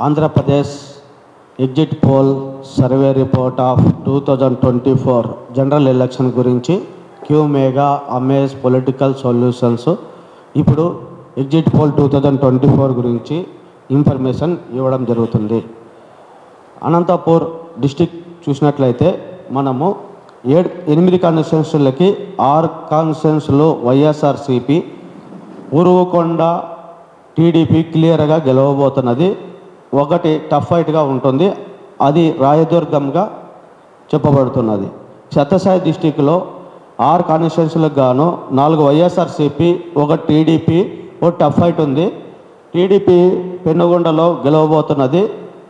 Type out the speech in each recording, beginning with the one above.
Andhra Pradesh exit poll survey report of 2024 general election గురించి queue mega amaze political solutions ఇప్పుడు exit poll 2024 గురించి information ఇవ్వడం జరుగుతుంది. అనంతపూర్ డిస్టిక్ చూసినట్లయితే మనము 8 కాన్స్టిట్యున్సీలకి 6 కాన్స్టిట్యున్సీలు వైఎస్ఆర్సీపీ, ఉరువకొండ టీడీపీ క్లియర్గా గెలవబోతున్నది. ఒకటి టఫ్ ఫైట్గా ఉంటుంది, అది రాయదుర్గంగా చెప్పబడుతున్నది. సత్యసాయి డిస్టిక్లో 6 కాన్స్టిట్యున్సీలకు గాను 4 వైఎస్ఆర్సీపీ, 1 టీడీపీ, 1 టఫ్ ఫైట్ ఉంది. టీడీపీ పెనుగొండలో గెలవబోతున్నది.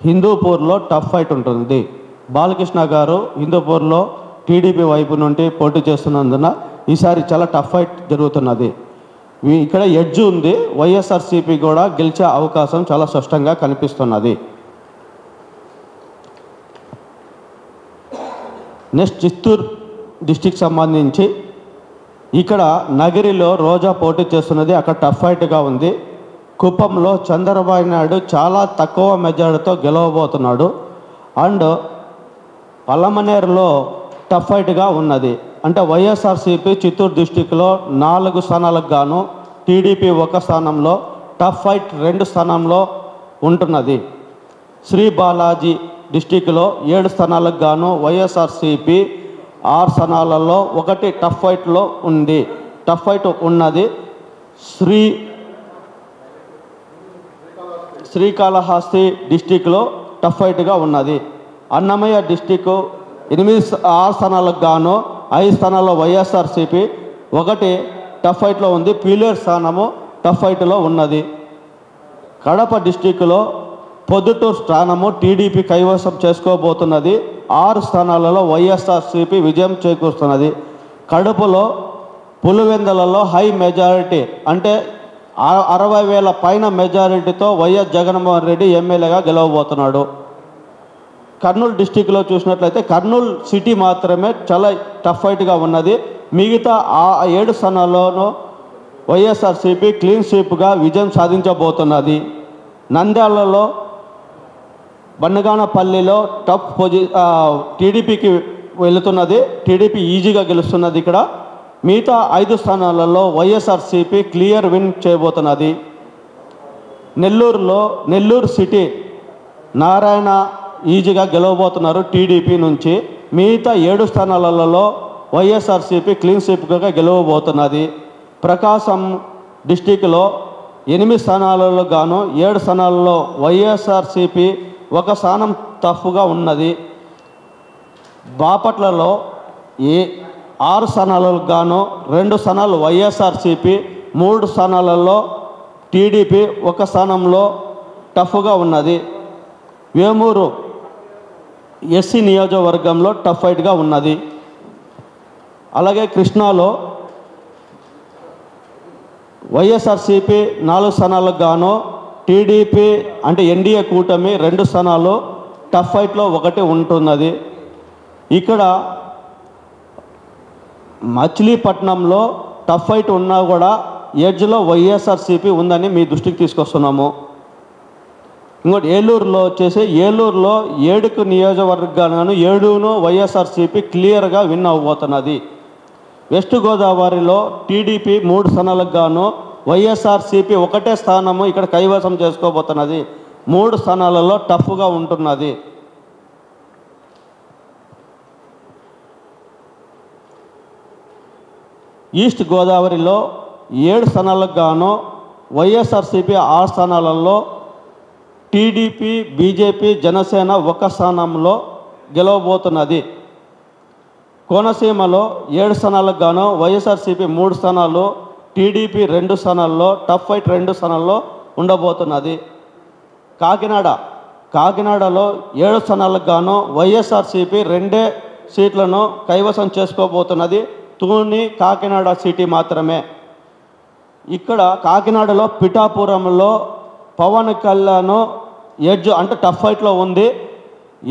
హిందూపూర్లో టఫ్ ఫైట్ ఉంటుంది. బాలకృష్ణ గారు హిందూపూర్లో టీడీపీ వైపు నుండి పోటీ చేస్తున్నందున ఈసారి చాలా టఫ్ ఫైట్ జరుగుతున్నది. ఇక్కడ ఎడ్జ్ ఉంది, వైఎస్ఆర్సీపీ కూడా గెలిచే అవకాశం చాలా స్పష్టంగా కనిపిస్తున్నది. నెక్స్ట్ చిత్తూరు డిస్టిక్ సంబంధించి ఇక్కడ నగిరిలో రోజా పోటీ చేస్తున్నది, అక్కడ టఫ్ ఫైట్గా ఉంది. కుప్పంలో చంద్రబాబు నాయుడు చాలా తక్కువ మెజారిటీతో గెలవబోతున్నాడు. అండ్ పల్లమనేరులో టఫ్ ఫైట్గా ఉన్నది. అంటే వైఎస్ఆర్సీపీ చిత్తూరు డిస్టిక్లో 4 స్థానాలకు గాను టీడీపీ 1 స్థానంలో, టఫ్ ఫైట్ 2 స్థానంలో ఉంటున్నది. శ్రీ బాలాజీ డిస్టిక్లో 7 స్థానాలకు గాను వైఎస్ఆర్సీపీ 6 స్థానాలలో 1 టఫ్ ఫైట్లో ఉంది, టఫ్ ఫైట్ ఉన్నది. శ్రీకాళహస్తి డిస్టిక్లో టఫ్ ఫైట్గా ఉన్నది. అన్నమయ్య డిస్టిక్ 6 స్థానాలకు గాను 5 స్థానాల్లో వైఎస్ఆర్సీపీ, 1 టఫ్ ఫైట్లో ఉంది. పీలేరు స్థానము టఫ్ ఫైట్లో ఉన్నది. కడప డిస్టిక్లో పొద్దుటూరు స్థానము టీడీపీ కైవసం చేసుకోబోతున్నది. 6 స్థానాలలో వైఎస్ఆర్సీపీ విజయం చేకూరుస్తున్నది. కడపలో పులివెందులలో హై మెజారిటీ, అంటే 60,000 పైన మెజారిటీతో వైఎస్ జగన్మోహన్ రెడ్డి ఎమ్మెల్యేగా గెలవబోతున్నాడు. కర్నూలు డిస్టిక్లో చూసినట్లయితే కర్నూలు సిటీ మాత్రమే చాలా టఫ్ ఫైట్గా ఉన్నది. మిగతా 7 స్థానాల్లోనూ వైఎస్ఆర్సీపీ క్లీన్ స్వీప్గా విజయం సాధించబోతున్నది. నంద్యాలలో బండగానపల్లిలో టఫ్ టీడీపీకి వెళుతున్నది, టీడీపీ ఈజీగా గెలుస్తున్నది. ఇక్కడ మిగతా 5 స్థానాలలో వైఎస్ఆర్సీపీ క్లియర్ విన్ చేయబోతున్నది. నెల్లూరు సిటీ నారాయణ ఈజీగా గెలవబోతున్నారు టీడీపీ నుంచి. మిగతా 7 స్థానాలలో వైఎస్ఆర్సీపీ క్లీన్ స్వీప్గా గెలవబోతున్నది. ప్రకాశం డిస్టిక్లో 8 స్థానాలలో గాను 7 స్థానాలలో వైఎస్ఆర్సీపీ 1 స్థానం టఫ్గా ఉన్నది. బాపట్లలో 6 స్థానాలకు గాను 2 స్థానాలు వైఎస్ఆర్సీపీ, 3 స్థానాలలో టీడీపీ 1 స్థానంలో టఫ్గా ఉన్నది. వేమూరు ఎస్సీ నియోజకవర్గంలో టఫ్ ఫైట్గా ఉన్నది. అలాగే కృష్ణాలో వైఎస్ఆర్సీపీ 4 స్థానాలకు గాను టీడీపీ అంటే ఎన్డీఏ కూటమి 2 స్థానాలు టఫ్ ఫైట్లో 1 ఉంటున్నది. ఇక్కడ మచిలీపట్నంలో టఫ్ ఫైట్ ఉన్నా కూడా ఎడ్జ్లో వైఎస్ఆర్సీపీ ఉందని మీ దృష్టికి తీసుకొస్తున్నాము. ఇంకోటి ఏలూరులో వచ్చేసి ఏలూరులో 7 నియోజకవర్గాలను 7ను వైఎస్ఆర్సీపీ క్లియర్గా విన్ అవ్వబోతున్నది. వెస్ట్ గోదావరిలో టీడీపీ 3 స్థానాలకు గాను వైఎస్ఆర్సీపీ 1 స్థానము ఇక్కడ కైవసం చేసుకోబోతున్నది. 3 స్థానాలలో టఫ్గా ఉంటున్నది. ఈస్ట్ గోదావరిలో 7 స్థానాలకు గాను వైఎస్ఆర్సీపీ 6 స్థానాలలో, టీడీపీ, బీజేపీ, జనసేన 1 స్థానంలో గెలవబోతున్నది. కోనసీమలో 7 స్థానాలకు గాను వైఎస్ఆర్సీపీ 3 స్థానాలు, టీడీపీ 2 స్థానాల్లో, టఫ్ ఫైట్ 2 స్థానాల్లో ఉండబోతున్నది. కాకినాడలో 7 స్థానాలకు గాను వైఎస్ఆర్సీపీ 2 సీట్లను కైవసం చేసుకోబోతున్నది. తూని కాకినాడ సిటీ మాత్రమే. ఇక్కడ కాకినాడలో పిఠాపురంలో పవన్ కళ్యాణ్ ఎడ్జ్ అంటే టఫ్ ఫైట్లో ఉంది.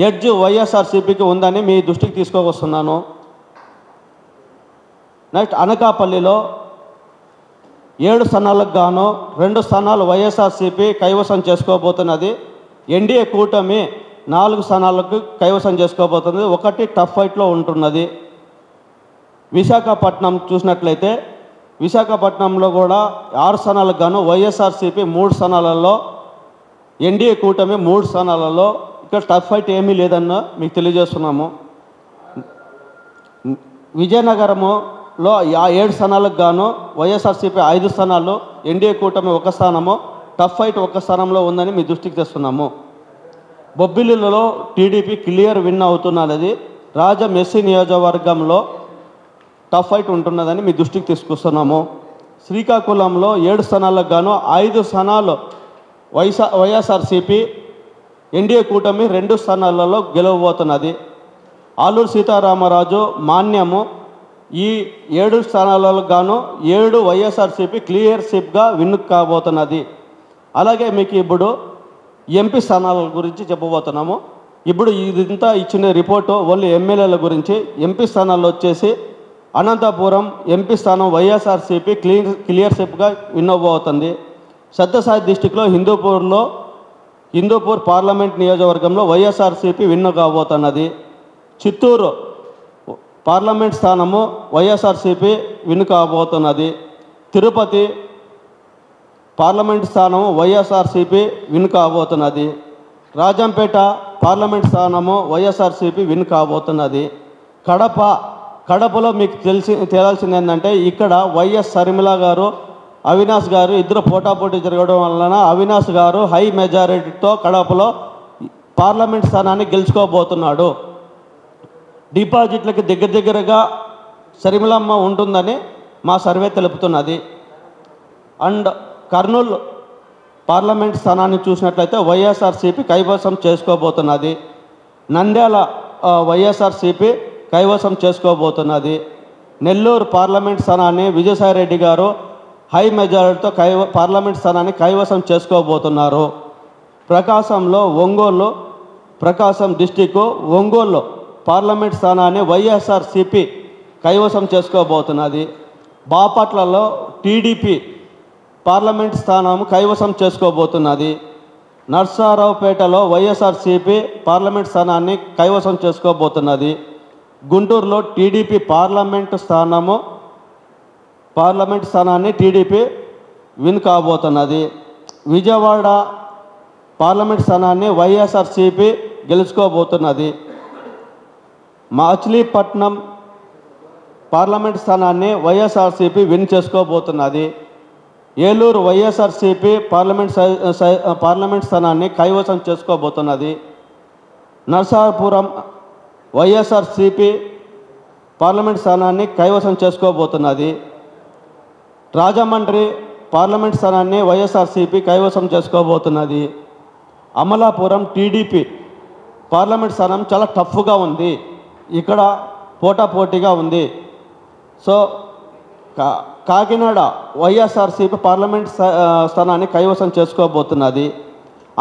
ఎడ్జ్ వైఎస్ఆర్సీపీకి ఉందని మీ దృష్టికి తీసుకొస్తున్నాను. నెక్స్ట్ అనకాపల్లిలో 7 స్థానాలకు గాను 2 స్థానాలు వైఎస్ఆర్సీపీ కైవసం చేసుకోబోతున్నది. ఎన్డీఏ కూటమి 4 స్థానాలకు కైవసం చేసుకోబోతుంది. ఒకటి టఫ్ ఫైట్లో ఉంటున్నది. విశాఖపట్నం చూసినట్లయితే విశాఖపట్నంలో కూడా 6 స్థానాలకు గాను వైఎస్ఆర్సీపీ 3 స్థానాలలో, ఎన్డీఏ కూటమి 3 స్థానాలలో. ఇక్కడ టఫ్ ఫైట్ ఏమీ లేదన్న మీకు తెలియజేస్తున్నాము. విజయనగరంలో 7 స్థానాలకు గాను వైఎస్ఆర్సీపీ 5 స్థానాలు, ఎన్డీఏ కూటమి 1 స్థానము, టఫ్ ఫైట్ 1 స్థానంలో ఉందని మీ దృష్టికి తెస్తున్నాము. బొబ్బిలిలో టీడీపీ క్లియర్ విన్ అవుతున్నది. రాజమెస్సి నియోజకవర్గంలో టఫ్ ఫైట్ ఉంటున్నదని మీ దృష్టికి తీసుకొస్తున్నాము. శ్రీకాకుళంలో 7 స్థానాలకు గాను 5 స్థానాలు వైఎస్ఆర్సీపీ, ఎన్డీఏ కూటమి 2 స్థానాలలో గెలవబోతున్నది. ఆలూరు సీతారామరాజు, మాన్యము ఈ 7 స్థానాలకు గాను 7 వైఎస్ఆర్సీపీ క్లియర్ షిప్గా విన్ కాబోతున్నది. అలాగే మీకు ఇప్పుడు ఎంపీ స్థానాల గురించి చెప్పబోతున్నాము. ఇప్పుడు ఇదంతా ఇచ్చిన రిపోర్టు ఓన్లీ ఎమ్మెల్యేల గురించి. ఎంపీ స్థానాల్లో వచ్చేసి అనంతపురం ఎంపీ స్థానం వైఎస్ఆర్సీపీ క్లియర్ షిప్గా విన్ అవ్వబోతుంది. సత్యసాయి డిస్టిక్లో హిందూపూర్ పార్లమెంట్ నియోజకవర్గంలో వైఎస్ఆర్సీపీ విన్ కాబోతున్నది. చిత్తూరు పార్లమెంట్ స్థానము వైఎస్ఆర్సీపీ విన్ కాబోతున్నది. తిరుపతి పార్లమెంట్ స్థానము వైఎస్ఆర్సీపీ విన్ కాబోతున్నది. రాజంపేట పార్లమెంట్ స్థానము వైఎస్ఆర్సీపీ విన్ కాబోతున్నది. కడపలో మీకు తేలాల్సింది ఏంటంటే ఇక్కడ వైఎస్ షర్మిల గారు, అవినాష్ గారు ఇద్దరు పోటాపోటీ జరగడం వలన అవినాష్ గారు హై మెజారిటీతో కడపలో పార్లమెంట్ స్థానాన్ని గెలుచుకోబోతున్నాడు. డిపాజిట్లకి దగ్గరగా షర్మిలమ్మ ఉంటుందని మా సర్వే తెలుపుతున్నది. అండ్ కర్నూలు పార్లమెంట్ స్థానాన్ని చూసినట్లయితే వైఎస్ఆర్సీపీ కైవసం చేసుకోబోతున్నది. నంద్యాల వైఎస్ఆర్సీపీ కైవసం చేసుకోబోతున్నది. నెల్లూరు పార్లమెంట్ స్థానాన్ని విజయసాయిరెడ్డి గారు హై మెజారిటీతో పార్లమెంట్ స్థానాన్ని కైవసం చేసుకోబోతున్నారు. ప్రకాశం డిస్టిక్ ఒంగోలు పార్లమెంట్ స్థానాన్ని వైఎస్ఆర్సీపీ కైవసం చేసుకోబోతున్నది. బాపట్లలో టీడీపీ పార్లమెంట్ స్థానం కైవసం చేసుకోబోతున్నది. నర్సారావుపేటలో వైఎస్ఆర్సీపీ పార్లమెంట్ స్థానాన్ని కైవసం చేసుకోబోతున్నది. గుంటూరులో టీడీపీ పార్లమెంట్ స్థానాన్ని టీడీపీ విన్ కాబోతున్నది. విజయవాడ పార్లమెంట్ స్థానాన్ని వైఎస్ఆర్సీపీ గెలుచుకోబోతున్నది. మచిలీపట్నం పార్లమెంట్ స్థానాన్ని వైఎస్ఆర్సీపీ విన్ చేసుకోబోతున్నది. ఏలూరు వైఎస్ఆర్సీపీ పార్లమెంట్ స్థానాన్ని కైవసం చేసుకోబోతున్నది. నరసాపురం వైఎస్ఆర్సీపీ పార్లమెంట్ స్థానాన్ని కైవసం చేసుకోబోతున్నది. రాజమండ్రి పార్లమెంట్ స్థానాన్ని వైఎస్ఆర్సీపీ కైవసం చేసుకోబోతున్నది. అమలాపురం టీడీపీ పార్లమెంట్ స్థానం చాలా టఫ్గా ఉంది. ఇక్కడ పోటాపోటీగా ఉంది. సో కాకినాడ వైఎస్ఆర్సీపీ పార్లమెంట్ స్థానాన్ని కైవసం చేసుకోబోతున్నది.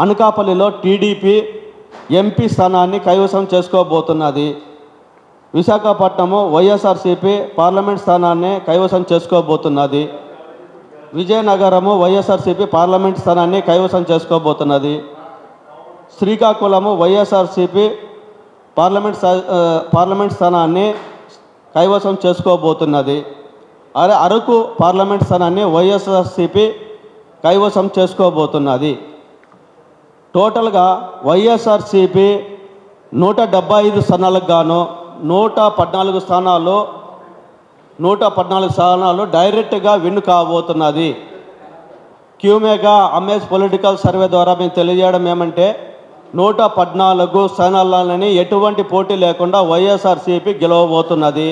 అనకాపల్లిలో టీడీపీ ఎంపీ స్థానాన్ని కైవసం చేసుకోబోతున్నది. విశాఖపట్నము వైఎస్ఆర్సీపీ పార్లమెంట్ స్థానాన్ని కైవసం చేసుకోబోతున్నది. విజయనగరము వైఎస్ఆర్సీపీ పార్లమెంట్ స్థానాన్ని కైవసం చేసుకోబోతున్నది. శ్రీకాకుళము వైఎస్ఆర్సీపీ పార్లమెంట్ స్థానాన్ని కైవసం చేసుకోబోతున్నది. అరకు పార్లమెంట్ స్థానాన్ని వైఎస్ఆర్సీపీ కైవసం చేసుకోబోతున్నది. టోటల్గా వైఎస్ఆర్సీపీ 175 స్థానాలకు గాను 114 స్థానాలు డైరెక్ట్గా విన్ కాబోతున్నది. క్యూమేగా అమేజ్ పొలిటికల్ సర్వే ద్వారా మేము తెలియజేయడం ఏమంటే 114 స్థానాలని ఎటువంటి పోటీ లేకుండా వైఎస్ఆర్సీపీ గెలవబోతున్నది.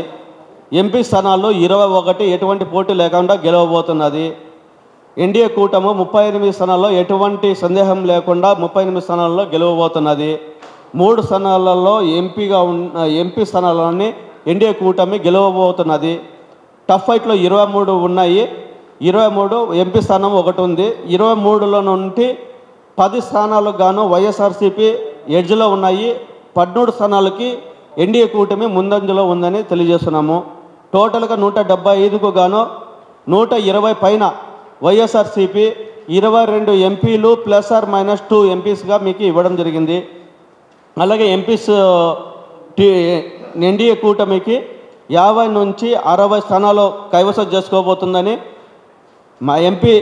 ఎంపీ స్థానాల్లో 21 ఎటువంటి పోటీ లేకుండా గెలవబోతున్నది. ఎన్డీఏ కూటమి 38 స్థానాల్లో ఎటువంటి సందేహం లేకుండా 38 స్థానాల్లో గెలవబోతున్నది. 3 స్థానాలలో ఎంపీ స్థానాలని ఎన్డీఏ కూటమి గెలవబోతున్నది. టఫ్ ఫైట్లో 23 ఉన్నాయి. 23 ఎంపీ స్థానం ఒకటి ఉంది. 23లో నుండి 10 స్థానాలకు గాను వైఎస్ఆర్సీపీ ఎడ్జ్లో ఉన్నాయి. 13 స్థానాలకి ఎన్డీఏ కూటమి ముందంజలో ఉందని తెలియజేస్తున్నాము. టోటల్గా 175కు గాను 120 పైన వైఎస్ఆర్సీపీ 22 ఎంపీలు +/- 2 ఎంపీస్గా మీకు ఇవ్వడం జరిగింది. అలాగే ఎంపీస్ ఎన్డీఏ కూటమికి 50 నుంచి 60 స్థానాలు కైవసం చేసుకోబోతుందని మా ఎంపీ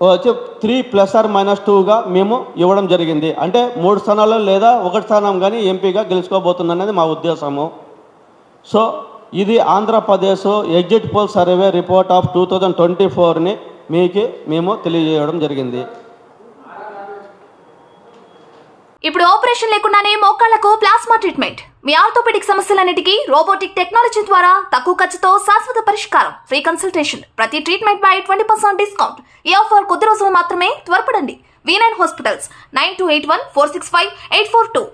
వచ్చి 3 +/- 2గా మేము ఇవ్వడం జరిగింది. అంటే 3 స్థానాలు లేదా 1 స్థానం కానీ ఎంపీగా గెలుచుకోబోతుందనేది మా ఉద్దేశము. సో ఇది Andhra Pradesh exit poll survey report of 2024ని మేము తెలియజేయడం జరిగింది. ఇప్పుడు ఆపరేషన్ లేకుండానే మోకాళ్లకు ప్లాస్మా ట్రీట్మెంట్. మీ ఆర్థోపెడిక్ సమస్యలన్నిటికీ రోబోటిక్ టెక్నాలజీ ద్వారా తక్కువ ఖర్చుతో శాశ్వత పరిష్కారం. Free consultation. ప్రతి ట్రీట్మెంట్ పై 20% డిస్కౌంట్. ఈ ఆఫర్ కొద్ది రోజులు మాత్రమే. త్వరపడండి. V9 hospitals 9281 465 842.